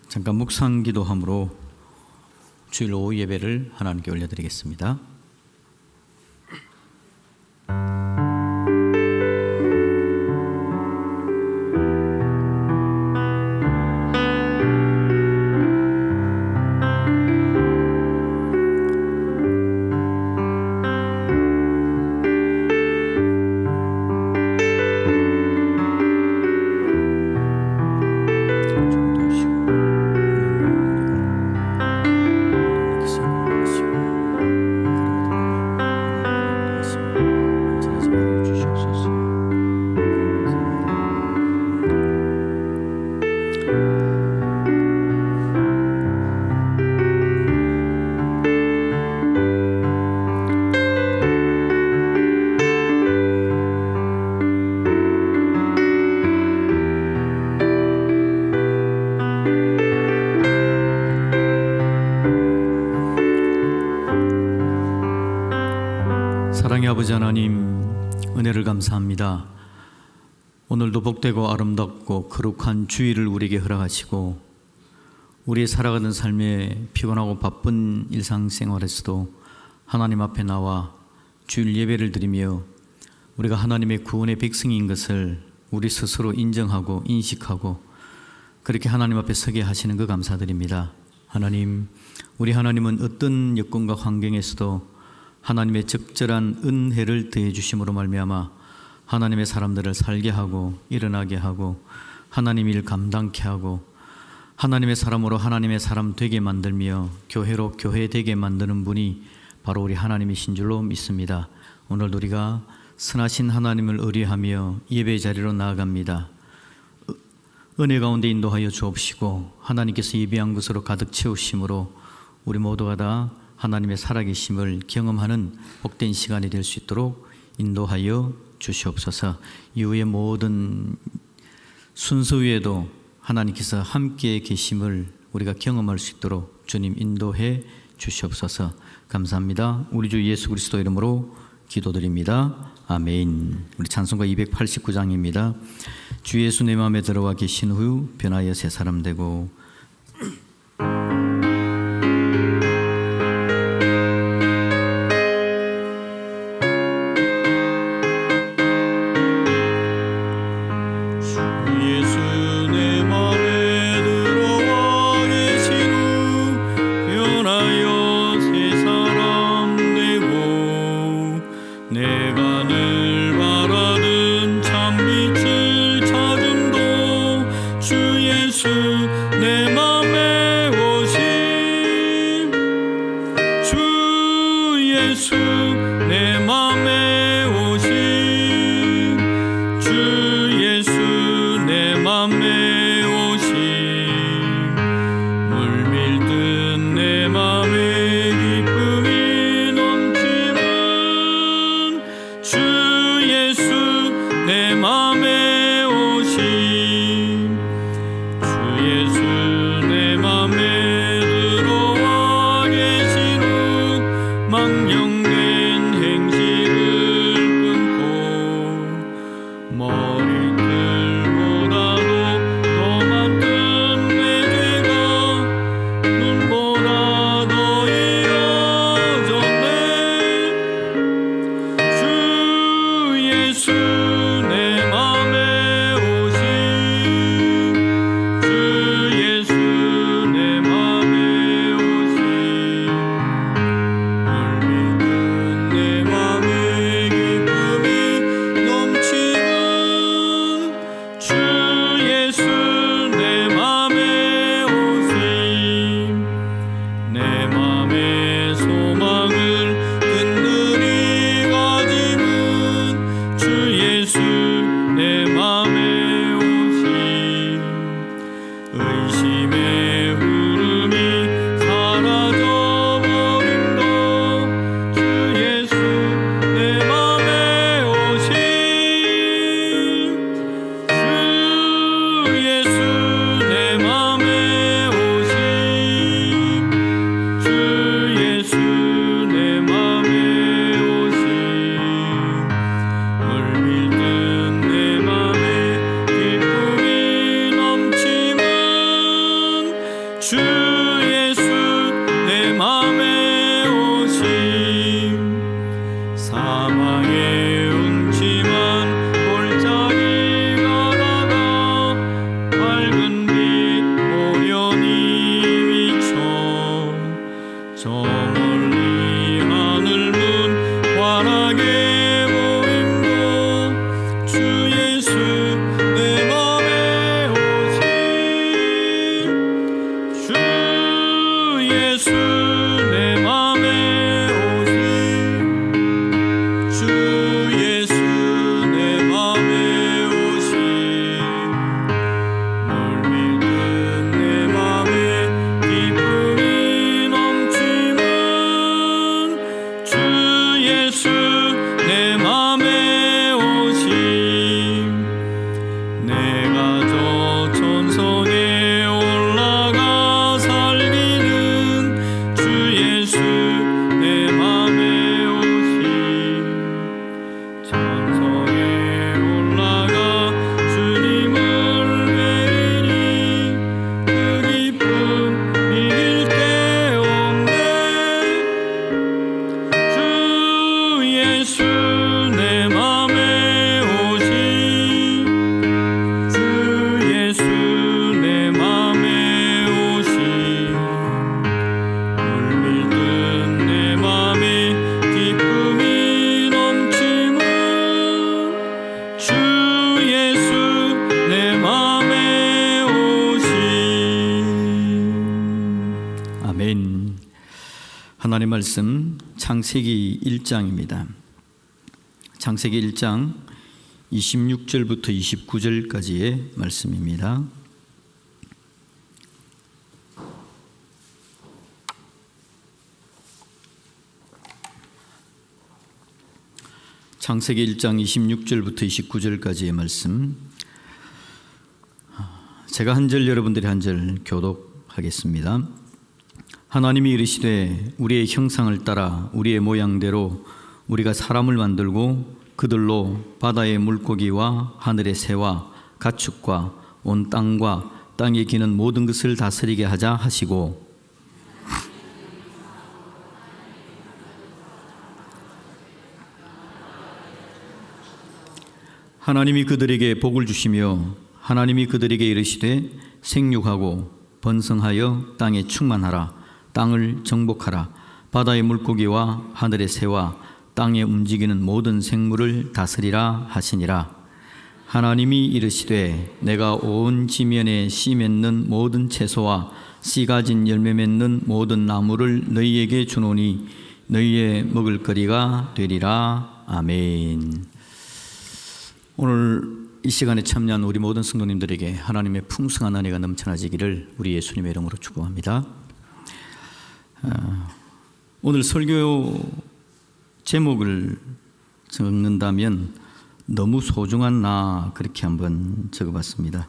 잠깐 묵상 기도함으로 주일 오후 예배를 하나님께 올려드리겠습니다. 사랑의 아버지 하나님, 은혜를 감사합니다. 오늘도 복되고 아름답고 거룩한 주일을 우리에게 허락하시고 우리의 살아가는 삶에 피곤하고 바쁜 일상생활에서도 하나님 앞에 나와 주일 예배를 드리며 우리가 하나님의 구원의 백성인 것을 우리 스스로 인정하고 인식하고 그렇게 하나님 앞에 서게 하시는 것 감사드립니다. 하나님, 우리 하나님은 어떤 여건과 환경에서도 하나님의 적절한 은혜를 더해 주심으로 말미암아 하나님의 사람들을 살게 하고 일어나게 하고 하나님 일 감당케 하고 하나님의 사람으로 하나님의 사람 되게 만들며 교회로 교회되게 만드는 분이 바로 우리 하나님이신 줄로 믿습니다. 오늘도 우리가 선하신 하나님을 의뢰하며 예배 자리로 나아갑니다. 은혜 가운데 인도하여 주옵시고 하나님께서 예비한 것으로 가득 채우심으로 우리 모두가 다 하나님의 살아계심을 경험하는 복된 시간이 될 수 있도록 인도하여 주시옵소서. 이후의 모든 순서 위에도 하나님께서 함께 계심을 우리가 경험할 수 있도록 주님 인도해 주시옵소서. 감사합니다. 우리 주 예수 그리스도 이름으로 기도드립니다. 아멘. 우리 찬송가 289장입니다. 주 예수 내 마음에 들어와 계신 후 변하여 새 사람 되고 내 맘에 오신 주 예수 하나님 말씀 창세기 1장입니다. 창세기 1장 26절부터 29절까지의 말씀입니다. 창세기 1장 26절부터 29절까지의 말씀, 제가 한 절 여러분들이 한 절 교독하겠습니다. 하나님이 이르시되 우리의 형상을 따라 우리의 모양대로 우리가 사람을 만들고 그들로 바다의 물고기와 하늘의 새와 가축과 온 땅과 땅에 기는 모든 것을 다스리게 하자 하시고, 하나님이 그들에게 복을 주시며 하나님이 그들에게 이르시되 생육하고 번성하여 땅에 충만하라. 땅을 정복하라. 바다의 물고기와 하늘의 새와 땅에 움직이는 모든 생물을 다스리라 하시니라. 하나님이 이르시되 내가 온 지면에 씨 맺는 모든 채소와 씨 가진 열매 맺는 모든 나무를 너희에게 주노니 너희의 먹을 거리가 되리라. 아멘. 오늘 이 시간에 참여한 우리 모든 성도님들에게 하나님의 풍성한 은혜가 넘쳐나지기를 우리 예수님의 이름으로 축복합니다. 오늘 설교 제목을 적는다면 너무 소중한 나, 그렇게 한번 적어봤습니다.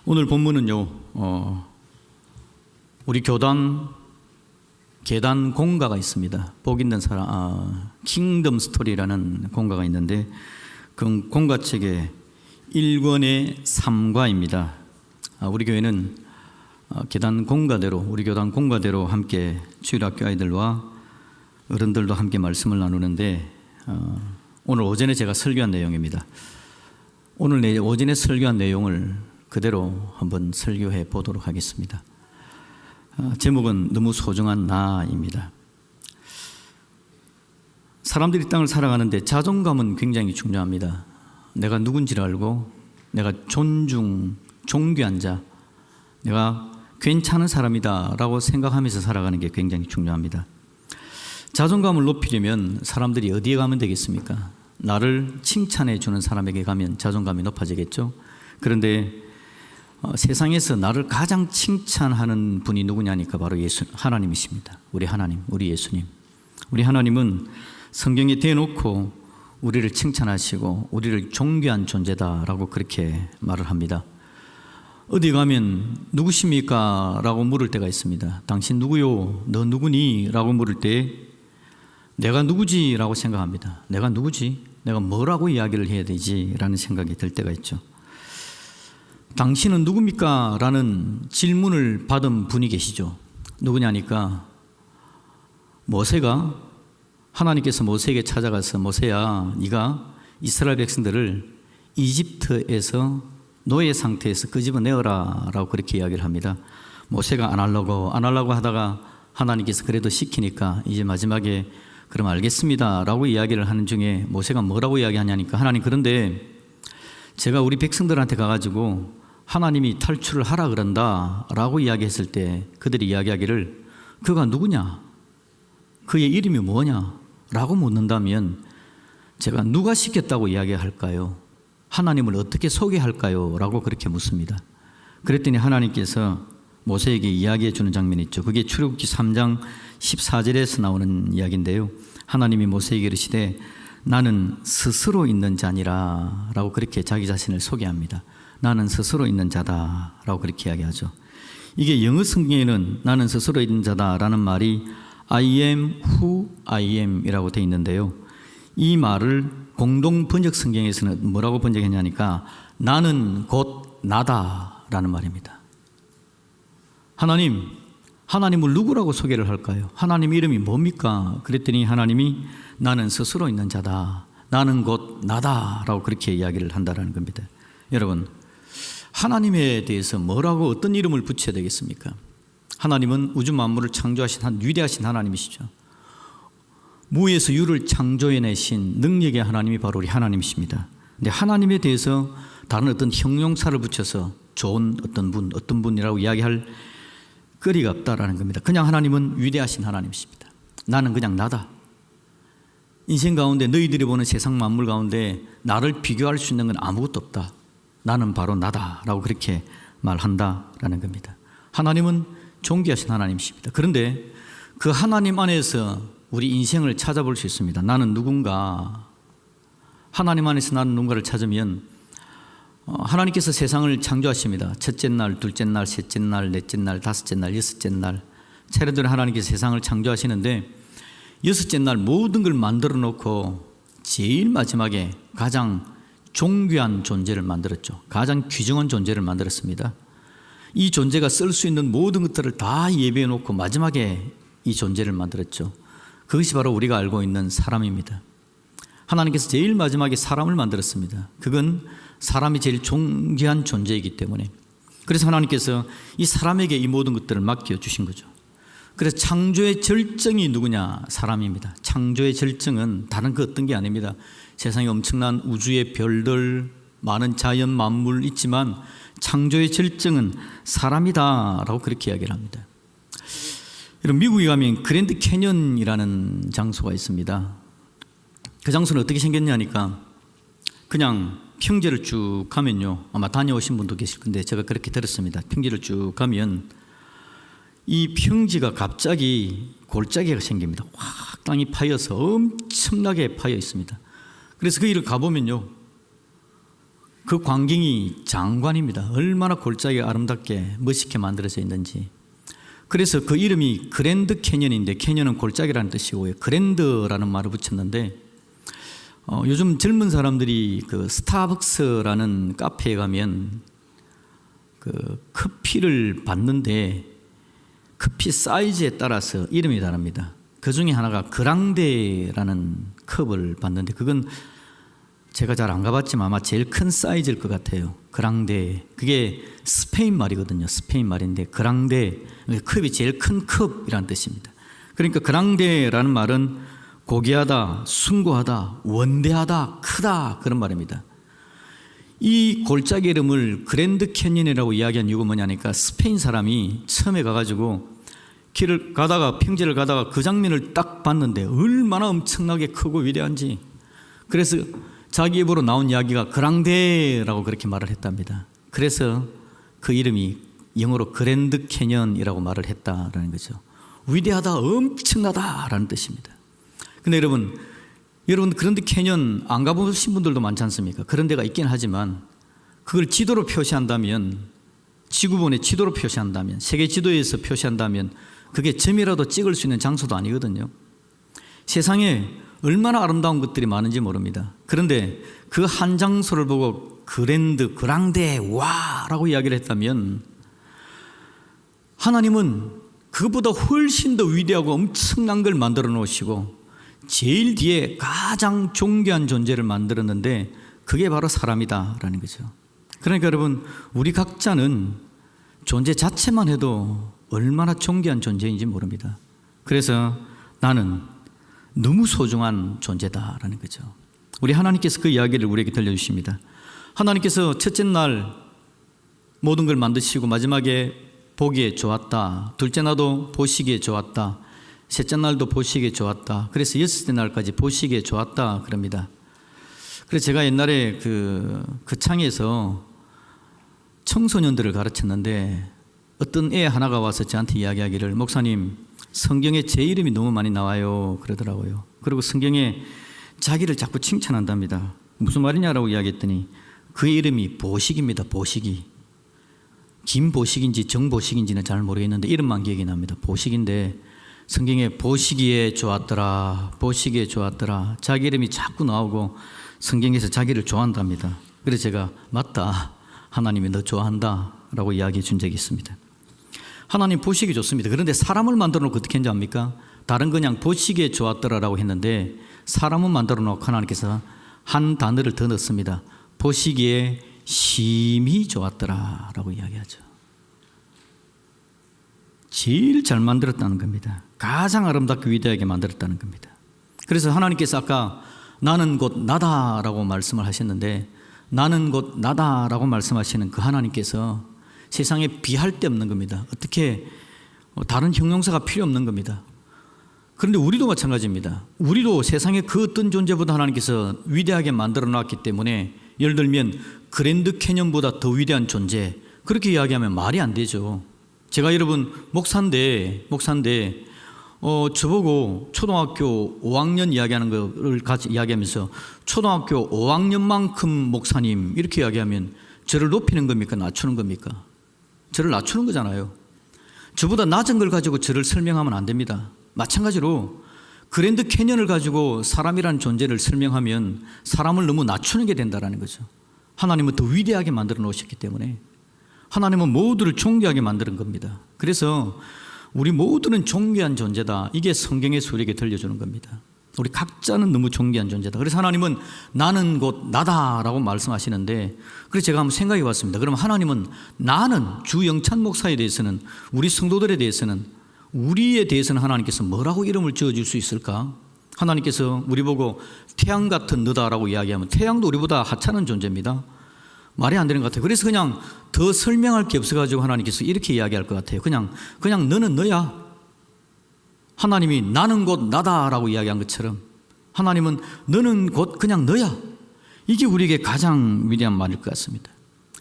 오늘 본문은요, 우리 교단 계단 공가가 있습니다. 복 있는 사람, 킹덤 스토리라는 공가가 있는데 그 공가책의 1권의 3과입니다. 우리 교회는 계단 공가대로, 우리 교단 공가대로 함께 주일학교 아이들과 어른들도 함께 말씀을 나누는데, 오늘 오전에 제가 설교한 내용입니다. 오늘 오전에 설교한 내용을 그대로 한번 설교해 보도록 하겠습니다. 제목은 너무 소중한 나입니다. 사람들이 땅을 살아가는데 자존감은 굉장히 중요합니다. 내가 누군지를 알고 내가 존귀한 자, 내가 괜찮은 사람이다 라고 생각하면서 살아가는 게 굉장히 중요합니다. 자존감을 높이려면 사람들이 어디에 가면 되겠습니까? 나를 칭찬해 주는 사람에게 가면 자존감이 높아지겠죠. 그런데 세상에서 나를 가장 칭찬하는 분이 누구냐니까 바로 하나님이십니다. 우리 하나님, 우리 예수님. 우리 하나님은 성경에 대놓고 우리를 칭찬하시고 우리를 존귀한 존재다라고 그렇게 말을 합니다. 어디 가면 누구십니까? 라고 물을 때가 있습니다. 당신 누구요? 너 누구니? 라고 물을 때 내가 누구지? 라고 생각합니다. 내가 누구지? 내가 뭐라고 이야기를 해야 되지? 라는 생각이 들 때가 있죠. 당신은 누굽니까? 라는 질문을 받은 분이 계시죠. 누구냐니까 모세가, 하나님께서 모세에게 찾아가서 모세야, 네가 이스라엘 백성들을 이집트에서 노예 상태에서 끄집어내어라 라고 그렇게 이야기를 합니다. 모세가 안 하려고 하다가 하나님께서 그래도 시키니까 이제 마지막에 그럼 알겠습니다 라고 이야기를 하는 중에 모세가 뭐라고 이야기하냐니까, 하나님 그런데 제가 우리 백성들한테 가가지고 하나님이 탈출을 하라 그런다 라고 이야기했을 때 그들이 이야기하기를 그가 누구냐? 그의 이름이 뭐냐? 라고 묻는다면 제가 누가 시켰다고 이야기할까요? 하나님을 어떻게 소개할까요? 라고 그렇게 묻습니다. 그랬더니 하나님께서 모세에게 이야기해 주는 장면이 있죠. 그게 출애굽기 3장 14절에서 나오는 이야기인데요. 하나님이 모세에게 이르시되 나는 스스로 있는 자니라 라고 그렇게 자기 자신을 소개합니다. 나는 스스로 있는 자다 라고 그렇게 이야기하죠. 이게 영어 성경에는 나는 스스로 있는 자다 라는 말이 I am who I am 이라고 되어 있는데요. 이 말을 공동 번역 성경에서는 뭐라고 번역했냐니까 나는 곧 나다 라는 말입니다. 하나님을 누구라고 소개를 할까요? 하나님 이름이 뭡니까? 그랬더니 하나님이 나는 스스로 있는 자다, 나는 곧 나다 라고 그렇게 이야기를 한다는 겁니다. 여러분, 하나님에 대해서 뭐라고 어떤 이름을 붙여야 되겠습니까? 하나님은 우주 만물을 창조하신 위대하신 하나님이시죠. 무에서 유를 창조해내신 능력의 하나님이 바로 우리 하나님이십니다. 근데 하나님에 대해서 다른 어떤 형용사를 붙여서 좋은 어떤 분이라고 이야기할 거리가 없다라는 겁니다. 그냥 하나님은 위대하신 하나님이십니다. 나는 그냥 나다. 인생 가운데 너희들이 보는 세상 만물 가운데 나를 비교할 수 있는 건 아무것도 없다. 나는 바로 나다라고 그렇게 말한다라는 겁니다. 하나님은 존귀하신 하나님이십니다. 그런데 그 하나님 안에서 우리 인생을 찾아볼 수 있습니다. 나는 누군가, 하나님 안에서 나는 누군가를 찾으면 하나님께서 세상을 창조하십니다. 첫째 날, 둘째 날, 셋째 날, 넷째 날, 다섯째 날, 여섯째 날 차례대로 하나님께서 세상을 창조하시는데 여섯째 날 모든 걸 만들어 놓고 제일 마지막에 가장 존귀한 존재를 만들었죠. 가장 귀중한 존재를 만들었습니다. 이 존재가 쓸 수 있는 모든 것들을 다 예비해 놓고 마지막에 이 존재를 만들었죠. 그것이 바로 우리가 알고 있는 사람입니다. 하나님께서 제일 마지막에 사람을 만들었습니다. 그건 사람이 제일 존귀한 존재이기 때문에, 그래서 하나님께서 이 사람에게 이 모든 것들을 맡겨주신 거죠. 그래서 창조의 절정이 누구냐? 사람입니다. 창조의 절정은 다른 그 어떤 게 아닙니다. 세상에 엄청난 우주의 별들, 많은 자연 만물 있지만 창조의 절정은 사람이다라고 그렇게 이야기를 합니다. 여러분, 미국에 가면 그랜드 캐년이라는 장소가 있습니다. 그 장소는 어떻게 생겼냐니까 그냥 평지를 쭉 가면요, 아마 다녀오신 분도 계실 건데 제가 그렇게 들었습니다. 평지를 쭉 가면 이 평지가 갑자기 골짜기가 생깁니다. 확 땅이 파여서 엄청나게 파여 있습니다. 그래서 그 길을 가보면요, 그 광경이 장관입니다. 얼마나 골짜기가 아름답게 멋있게 만들어져 있는지. 그래서 그 이름이 그랜드 캐년인데, 캐년은 골짜기라는 뜻이고요, 그랜드라는 말을 붙였는데 요즘 젊은 사람들이 그 스타벅스라는 카페에 가면 그 커피를 받는데 커피 사이즈에 따라서 이름이 다릅니다. 그 중에 하나가 그랑데라는 컵을 받는데, 그건 제가 잘 안 가봤지만 아마 제일 큰 사이즈일 것 같아요. 그랑데, 그게 스페인 말이거든요. 스페인 말인데 그랑데, 컵이 제일 큰 컵이라는 뜻입니다. 그러니까 그랑데라는 말은 고귀하다, 숭고하다, 원대하다, 크다, 그런 말입니다. 이 골짜기 이름을 그랜드 캐년이라고 이야기한 이유가 뭐냐니까, 스페인 사람이 처음에 가가지고 길을 가다가, 평지를 가다가 그 장면을 딱 봤는데 얼마나 엄청나게 크고 위대한지, 그래서 자기 입으로 나온 이야기가 그랑데라고 그렇게 말을 했답니다. 그래서 그 이름이 영어로 그랜드 캐년이라고 말을 했다라는 거죠. 위대하다, 엄청나다라는 뜻입니다. 근데 여러분 그런데 캐년 안 가보신 분들도 많지 않습니까? 그런 데가 있긴 하지만 그걸 지도로 표시한다면, 지구본에 지도로 표시한다면, 세계 지도에서 표시한다면 그게 점이라도 찍을 수 있는 장소도 아니거든요. 세상에 얼마나 아름다운 것들이 많은지 모릅니다. 그런데 그 한 장소를 보고 그랑데 와라고 이야기를 했다면, 하나님은 그보다 훨씬 더 위대하고 엄청난 걸 만들어 놓으시고 제일 뒤에 가장 존귀한 존재를 만들었는데 그게 바로 사람이다라는 거죠. 그러니까 여러분, 우리 각자는 존재 자체만 해도 얼마나 존귀한 존재인지 모릅니다. 그래서 나는 너무 소중한 존재다라는 거죠. 우리 하나님께서 그 이야기를 우리에게 들려주십니다. 하나님께서 첫째 날 모든 걸 만드시고 마지막에 보기에 좋았다, 둘째 날도 보시기에 좋았다, 셋째 날도 보시기에 좋았다, 그래서 여섯째 날까지 보시기에 좋았다 그럽니다. 그래서 제가 옛날에 그 창에서 청소년들을 가르쳤는데 어떤 애 하나가 와서 저한테 이야기하기를, 목사님, 성경에 제 이름이 너무 많이 나와요 그러더라고요. 그리고 성경에 자기를 자꾸 칭찬한답니다. 무슨 말이냐라고 이야기했더니 그의 이름이 보식입니다. 보식이. 김보식인지 정보식인지는 잘 모르겠는데 이름만 기억이 납니다. 보식인데 성경에 보시기에 좋았더라, 보시기에 좋았더라, 자기 이름이 자꾸 나오고 성경에서 자기를 좋아한답니다. 그래서 제가 맞다, 하나님이 너 좋아한다 라고 이야기해 준 적이 있습니다. 하나님 보시기 좋습니다. 그런데 사람을 만들어 놓고 어떻게 했는지 압니까? 다른 그냥 보시기에 좋았더라라고 했는데 사람을 만들어 놓고 하나님께서 한 단어를 더 넣습니다. 보시기에 심히 좋았더라라고 이야기하죠. 제일 잘 만들었다는 겁니다. 가장 아름답게 위대하게 만들었다는 겁니다. 그래서 하나님께서 아까 나는 곧 나다라고 말씀을 하셨는데, 나는 곧 나다라고 말씀하시는 그 하나님께서 세상에 비할 데 없는 겁니다. 어떻게 다른 형용사가 필요 없는 겁니다. 그런데 우리도 마찬가지입니다. 우리도 세상의 그 어떤 존재보다 하나님께서 위대하게 만들어 놨기 때문에, 예를 들면 그랜드 캐년보다 더 위대한 존재, 그렇게 이야기하면 말이 안 되죠. 제가 여러분 목사인데 저보고 초등학교 5학년 이야기하는 거를 같이 이야기하면서 초등학교 5학년만큼 목사님 이렇게 이야기하면 저를 높이는 겁니까? 낮추는 겁니까? 저를 낮추는 거잖아요. 저보다 낮은 걸 가지고 저를 설명하면 안 됩니다. 마찬가지로 그랜드 캐년을 가지고 사람이라는 존재를 설명하면 사람을 너무 낮추는 게 된다는 거죠. 하나님은 더 위대하게 만들어 놓으셨기 때문에, 하나님은 모두를 존귀하게 만드는 겁니다. 그래서 우리 모두는 존귀한 존재다, 이게 성경에서 우리에게 들려주는 겁니다. 우리 각자는 너무 존귀한 존재다. 그래서 하나님은 나는 곧 나다라고 말씀하시는데, 그래서 제가 한번 생각해 봤습니다. 그럼 하나님은 나는, 주영찬 목사에 대해서는, 우리 성도들에 대해서는, 우리에 대해서는 하나님께서 뭐라고 이름을 지어줄 수 있을까? 하나님께서 우리 보고 태양 같은 너다라고 이야기하면 태양도 우리보다 하찮은 존재입니다. 말이 안 되는 것 같아요. 그래서 그냥 더 설명할 게 없어가지고 하나님께서 이렇게 이야기할 것 같아요. 그냥 너는 너야. 하나님이 나는 곧 나다라고 이야기한 것처럼 하나님은 너는 곧 그냥 너야. 이게 우리에게 가장 위대한 말일 것 같습니다.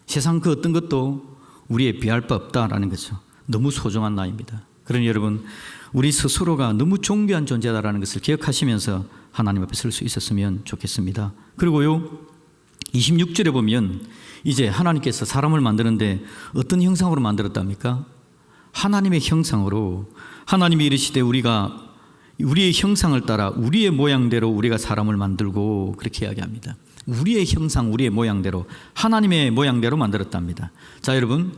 세상 그 어떤 것도 우리에 비할 바 없다라는 거죠. 너무 소중한 나입니다. 그러니 여러분, 우리 스스로가 너무 존귀한 존재다라는 것을 기억하시면서 하나님 앞에 설 수 있었으면 좋겠습니다. 그리고요, 26절에 보면 이제 하나님께서 사람을 만드는데 어떤 형상으로 만들었답니까? 하나님의 형상으로. 하나님이 이르시되 우리가 우리의 형상을 따라 우리의 모양대로 우리가 사람을 만들고, 그렇게 이야기합니다. 우리의 형상, 우리의 모양대로, 하나님의 모양대로 만들었답니다. 자, 여러분,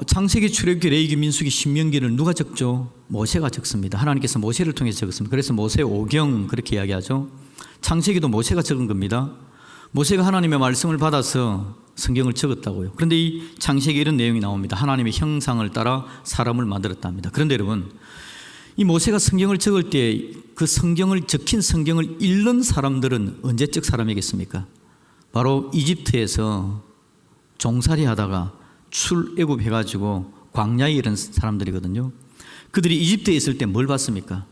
창세기, 출애굽기, 레위기, 민수기, 신명기를 누가 적죠? 모세가 적습니다. 하나님께서 모세를 통해서 적었습니다. 그래서 모세 오경 그렇게 이야기하죠. 창세기도 모세가 적은 겁니다. 모세가 하나님의 말씀을 받아서 성경을 적었다고요. 그런데 이 창세기에 이런 내용이 나옵니다. 하나님의 형상을 따라 사람을 만들었답니다. 그런데 여러분, 이 모세가 성경을 적을 때 그 성경을, 적힌 성경을 읽는 사람들은 언제적 사람이겠습니까? 바로 이집트에서 종살이 하다가 출애굽해가지고 광야에 이른 사람들이거든요. 그들이 이집트에 있을 때 뭘 봤습니까?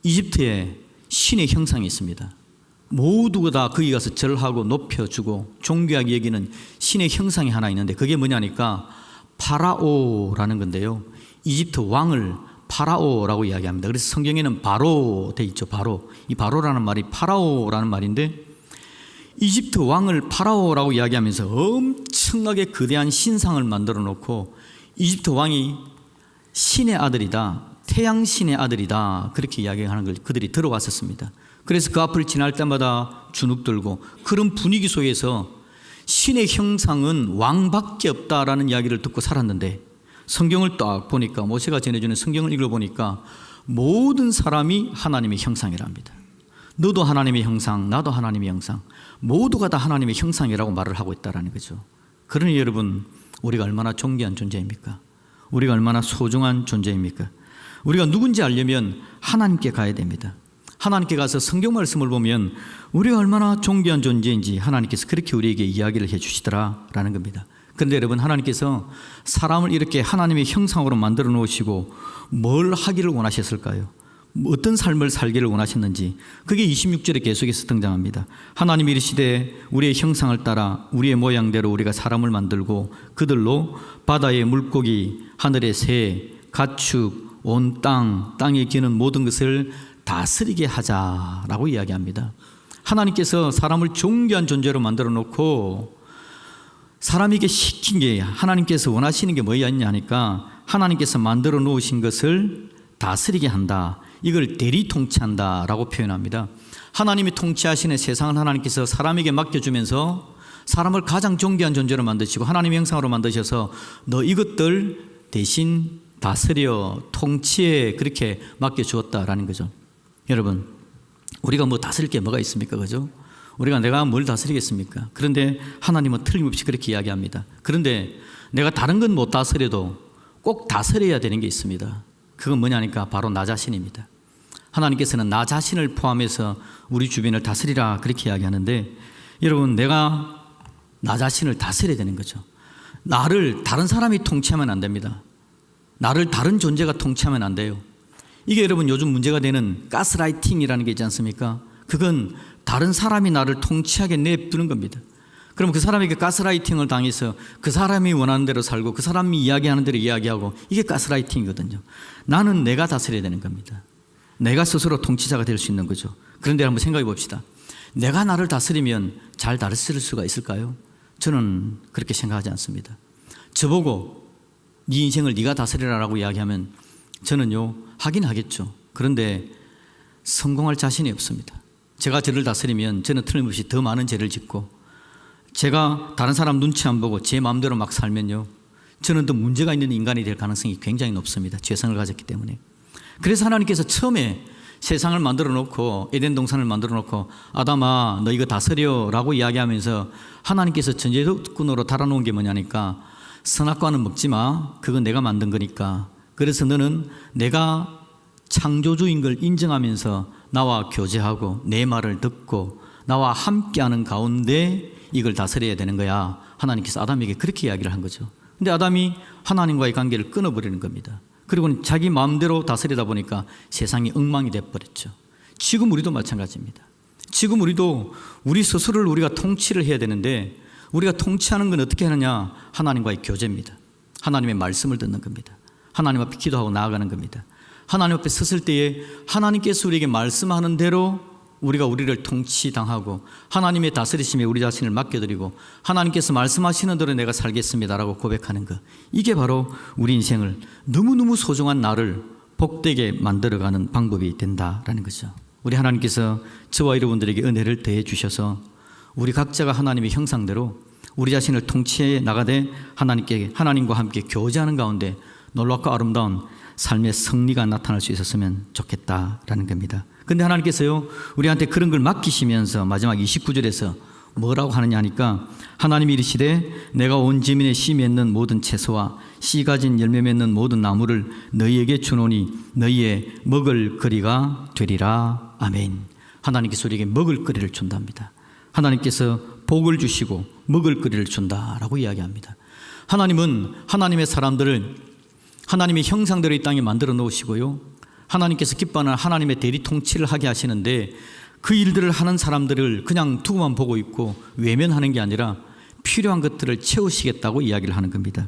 이집트에 신의 형상이 있습니다. 모두가 다 거기 가서 절하고 높여주고 존귀하게 여기는 신의 형상이 하나 있는데, 그게 뭐냐니까 파라오라는 건데요. 이집트 왕을 파라오라고 이야기합니다. 그래서 성경에는 바로 돼 있죠. 바로. 이 바로라는 말이 파라오라는 말인데, 이집트 왕을 파라오라고 이야기하면서 엄청나게 거대한 신상을 만들어 놓고, 이집트 왕이 신의 아들이다, 태양신의 아들이다, 그렇게 이야기하는 걸 그들이 들어왔었습니다. 그래서 그 앞을 지날 때마다 주눅 들고, 그런 분위기 속에서 신의 형상은 왕밖에 없다라는 이야기를 듣고 살았는데, 성경을 딱 보니까, 모세가 전해주는 성경을 읽어보니까 모든 사람이 하나님의 형상이랍니다. 너도 하나님의 형상, 나도 하나님의 형상, 모두가 다 하나님의 형상이라고 말을 하고 있다는 거죠. 그러니 여러분, 우리가 얼마나 존귀한 존재입니까? 우리가 얼마나 소중한 존재입니까? 우리가 누군지 알려면 하나님께 가야 됩니다. 하나님께 가서 성경 말씀을 보면 우리가 얼마나 존귀한 존재인지 하나님께서 그렇게 우리에게 이야기를 해 주시더라라는 겁니다. 그런데 여러분, 하나님께서 사람을 이렇게 하나님의 형상으로 만들어 놓으시고 뭘 하기를 원하셨을까요? 어떤 삶을 살기를 원하셨는지, 그게 26절에 계속해서 등장합니다. 하나님이 이르시되 우리의 형상을 따라 우리의 모양대로 우리가 사람을 만들고 그들로 바다의 물고기, 하늘의 새, 가축, 온 땅에 기는 모든 것을 다스리게 하자라고 이야기합니다. 하나님께서 사람을 존귀한 존재로 만들어 놓고 사람에게 시킨 게, 하나님께서 원하시는 게 뭐였냐 하니까 하나님께서 만들어 놓으신 것을 다스리게 한다, 이걸 대리 통치한다라고 표현합니다. 하나님이 통치하시는 세상을 하나님께서 사람에게 맡겨주면서 사람을 가장 존귀한 존재로 만드시고 하나님의 형상으로 만드셔서 너 이것들 대신 다스려 통치에 그렇게 맡겨주었다라는 거죠. 여러분, 우리가 뭐 다스릴 게 뭐가 있습니까? 그죠? 우리가 내가 뭘 다스리겠습니까? 그런데 하나님은 틀림없이 그렇게 이야기합니다. 그런데 내가 다른 건 못 다스려도 꼭 다스려야 되는 게 있습니다. 그건 뭐냐니까 바로 나 자신입니다. 하나님께서는 나 자신을 포함해서 우리 주변을 다스리라 그렇게 이야기하는데, 여러분, 내가 나 자신을 다스려야 되는 거죠. 나를 다른 사람이 통치하면 안 됩니다. 나를 다른 존재가 통치하면 안 돼요. 이게 여러분 요즘 문제가 되는 가스라이팅이라는 게 있지 않습니까? 그건 다른 사람이 나를 통치하게 내버리는 겁니다. 그럼 그 사람에게 가스라이팅을 당해서 그 사람이 원하는 대로 살고 그 사람이 이야기하는 대로 이야기하고, 이게 가스라이팅이거든요. 나는 내가 다스려야 되는 겁니다. 내가 스스로 통치자가 될 수 있는 거죠. 그런데 한번 생각해 봅시다. 내가 나를 다스리면 잘 다스릴 수가 있을까요? 저는 그렇게 생각하지 않습니다. 저보고 네 인생을 네가 다스리라라고 이야기하면 저는요, 하긴 하겠죠. 그런데 성공할 자신이 없습니다. 제가 저를 다스리면 저는 틀림없이 더 많은 죄를 짓고, 제가 다른 사람 눈치 안 보고 제 마음대로 막 살면요, 저는 더 문제가 있는 인간이 될 가능성이 굉장히 높습니다. 죄성을 가졌기 때문에. 그래서 하나님께서 처음에 세상을 만들어 놓고 에덴 동산을 만들어 놓고 아담아 너 이거 다스려 라고 이야기하면서 하나님께서 전제조건으로 달아놓은 게 뭐냐니까, 선악과는 먹지 마. 그건 내가 만든 거니까. 그래서 너는 내가 창조주인 걸 인정하면서 나와 교제하고 내 말을 듣고 나와 함께하는 가운데 이걸 다스려야 되는 거야. 하나님께서 아담에게 그렇게 이야기를 한 거죠. 근데 아담이 하나님과의 관계를 끊어버리는 겁니다. 그리고 자기 마음대로 다스리다 보니까 세상이 엉망이 돼버렸죠. 지금 우리도 마찬가지입니다. 지금 우리도 우리 스스로를 우리가 통치를 해야 되는데, 우리가 통치하는 건 어떻게 하느냐? 하나님과의 교제입니다. 하나님의 말씀을 듣는 겁니다. 하나님 앞에 기도하고 나아가는 겁니다. 하나님 앞에 섰을 때에 하나님께서 우리에게 말씀하는 대로 우리가 우리를 통치당하고 하나님의 다스리심에 우리 자신을 맡겨드리고 하나님께서 말씀하시는 대로 내가 살겠습니다라고 고백하는 것, 이게 바로 우리 인생을 너무너무 소중한 나를 복되게 만들어가는 방법이 된다라는 거죠. 우리 하나님께서 저와 여러분들에게 은혜를 더해 주셔서 우리 각자가 하나님의 형상대로 우리 자신을 통치해 나가되 하나님과 함께 교제하는 가운데 놀랍고 아름다운 삶의 승리가 나타날 수 있었으면 좋겠다라는 겁니다. 그런데 하나님께서요, 우리한테 그런 걸 맡기시면서 마지막 29절에서 뭐라고 하느냐 하니까, 하나님이 이르시되 내가 온 지면에 씨 맺는 모든 채소와 씨 가진 열매 맺는 모든 나무를 너희에게 주노니 너희의 먹을 거리가 되리라. 아멘. 하나님께서 우리에게 먹을 거리를 준답니다. 하나님께서 복을 주시고 먹을 거리를 준다라고 이야기합니다. 하나님은 하나님의 사람들을 하나님의 형상대로 이 땅에 만들어 놓으시고요, 하나님께서 기뻐하는 하나님의 대리 통치를 하게 하시는데, 그 일들을 하는 사람들을 그냥 두고만 보고 있고 외면하는 게 아니라 필요한 것들을 채우시겠다고 이야기를 하는 겁니다.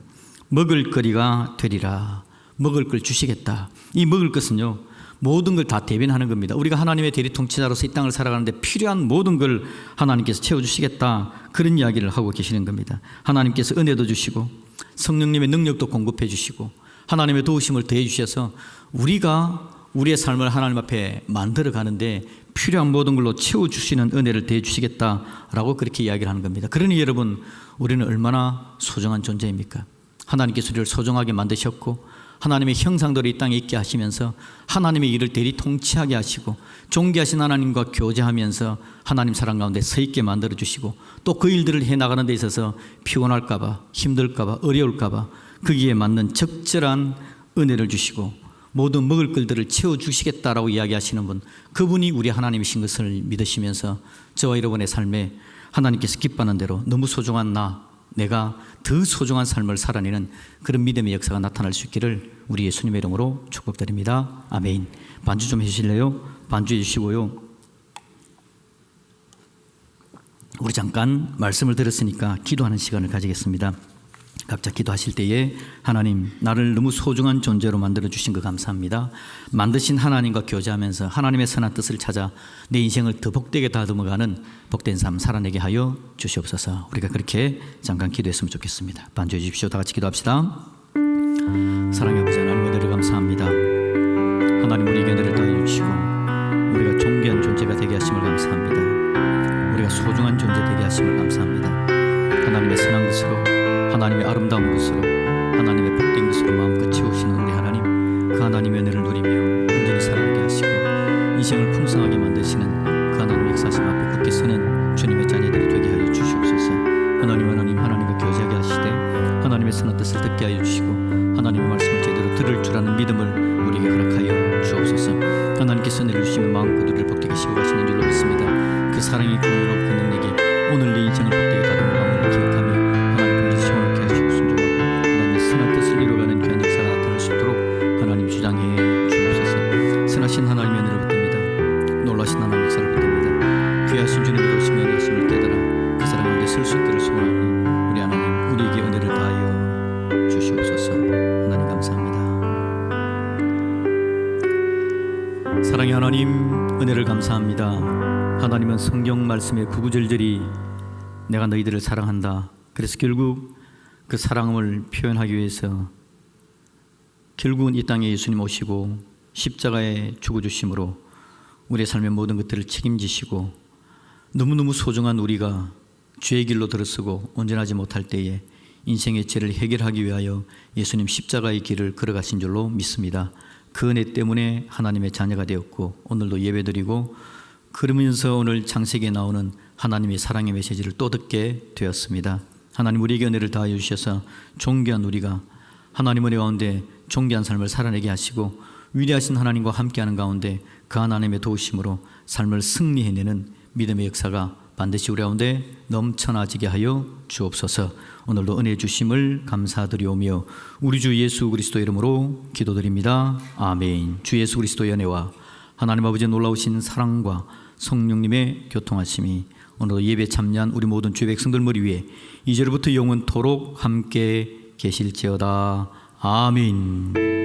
먹을 거리가 되리라. 먹을 걸 주시겠다. 이 먹을 것은요, 모든 걸 다 대변하는 겁니다. 우리가 하나님의 대리 통치자로서 이 땅을 살아가는데 필요한 모든 걸 하나님께서 채워주시겠다, 그런 이야기를 하고 계시는 겁니다. 하나님께서 은혜도 주시고 성령님의 능력도 공급해 주시고 하나님의 도우심을 더해 주셔서 우리가 우리의 삶을 하나님 앞에 만들어 가는데 필요한 모든 걸로 채워주시는 은혜를 더해 주시겠다라고 그렇게 이야기를 하는 겁니다. 그러니 여러분, 우리는 얼마나 소중한 존재입니까? 하나님께서 우리를 소중하게 만드셨고 하나님의 형상대로 이 땅에 있게 하시면서 하나님의 일을 대리 통치하게 하시고 존귀하신 하나님과 교제하면서 하나님 사랑 가운데 서 있게 만들어 주시고, 또 그 일들을 해나가는 데 있어서 피곤할까 봐, 힘들까 봐, 어려울까 봐 거기에 맞는 적절한 은혜를 주시고 모든 먹을 것들을 채워주시겠다라고 이야기하시는 분, 그분이 우리 하나님이신 것을 믿으시면서 저와 여러분의 삶에 하나님께서 기뻐하는 대로 너무 소중한 내가 더 소중한 삶을 살아내는 그런 믿음의 역사가 나타날 수 있기를 우리 예수님의 이름으로 축복드립니다. 아멘. 반주 좀 해주실래요? 반주해 주시고요, 우리 잠깐 말씀을 들었으니까 기도하는 시간을 가지겠습니다. 각자 기도하실 때에 하나님, 나를 너무 소중한 존재로 만들어주신 거 감사합니다. 만드신 하나님과 교제하면서 하나님의 선한 뜻을 찾아 내 인생을 더 복되게 다듬어가는 복된 삶 살아내게 하여 주시옵소서. 우리가 그렇게 잠깐 기도했으면 좋겠습니다. 반주해 주십시오. 다 같이 기도합시다. 사랑의 아버지 하나님, 은혜를 감사합니다. 하나님, 우리에게 은혜를 더해 주시고 우리가 존귀한 존재가 되게 하심을 감사합니다. 우리가 소중한 존재 되게 하심을 감사합니다. 하나님의 선한 것으로, 하나님의 아름다운 것으로, 하나님의 복된 것으로 마음껏 채우시는 우리 하나님, 그 하나님의 은혜를 누리며 온전히 살아가게 하시고 인생을 풍성하게 만드시는 그 하나님의 역사심 앞에 굳게 서는 주님의 자녀들이 되게 하여 주시옵소서. 하나님과 교제하게 하시되 하나님의 선한 뜻을 듣게 하여 주시고 하나님의 말씀을 제대로 들을 줄 아는 믿음을 우리에게 허락하여 주옵소서. 하나님께서 은혜를 주시며 마음껏 우리를 복되게 시워가시는 줄로 믿습니다. 그 사랑이 그 은혜로 그 능력이 오늘 내 인생을 복되게 다듬어감을 기억하며 하나님 본질 시원하게 하시고 순종하고 하나님의 선한 뜻을 이루어가는 귀한 역사가 나타날 수 있도록 하나님 주장해 주옵소서. 사랑의 하나님, 은혜를 감사합니다. 하나님은 성경 말씀의 구구절절이 내가 너희들을 사랑한다. 그래서 결국 그 사랑을 표현하기 위해서 결국은 이 땅에 예수님 오시고 십자가에 죽어주심으로 우리의 삶의 모든 것들을 책임지시고 너무너무 소중한 우리가 죄의 길로 들어서고 온전하지 못할 때에 인생의 죄를 해결하기 위하여 예수님 십자가의 길을 걸어가신 줄로 믿습니다. 그 은혜 때문에 하나님의 자녀가 되었고 오늘도 예배드리고 그러면서 오늘 창세기에 나오는 하나님의 사랑의 메시지를 또 듣게 되었습니다. 하나님 우리에게 은혜를 다하여 주셔서 존귀한 우리가 하나님 은혜 가운데 존귀한 삶을 살아내게 하시고 위대하신 하나님과 함께하는 가운데 그 하나님의 도우심으로 삶을 승리해내는 믿음의 역사가 반드시 우리 가운데 넘쳐나지게 하여 주옵소서. 오늘도 은혜 주심을 감사드리오며 우리 주 예수 그리스도 이름으로 기도드립니다. 아멘. 주 예수 그리스도의 은혜와 하나님 아버지의 놀라우신 사랑과 성령님의 교통하심이 오늘도 예배 참여한 우리 모든 주의 백성들 머리 위에 이제로부터 영원토록 함께 계실지어다. 아멘.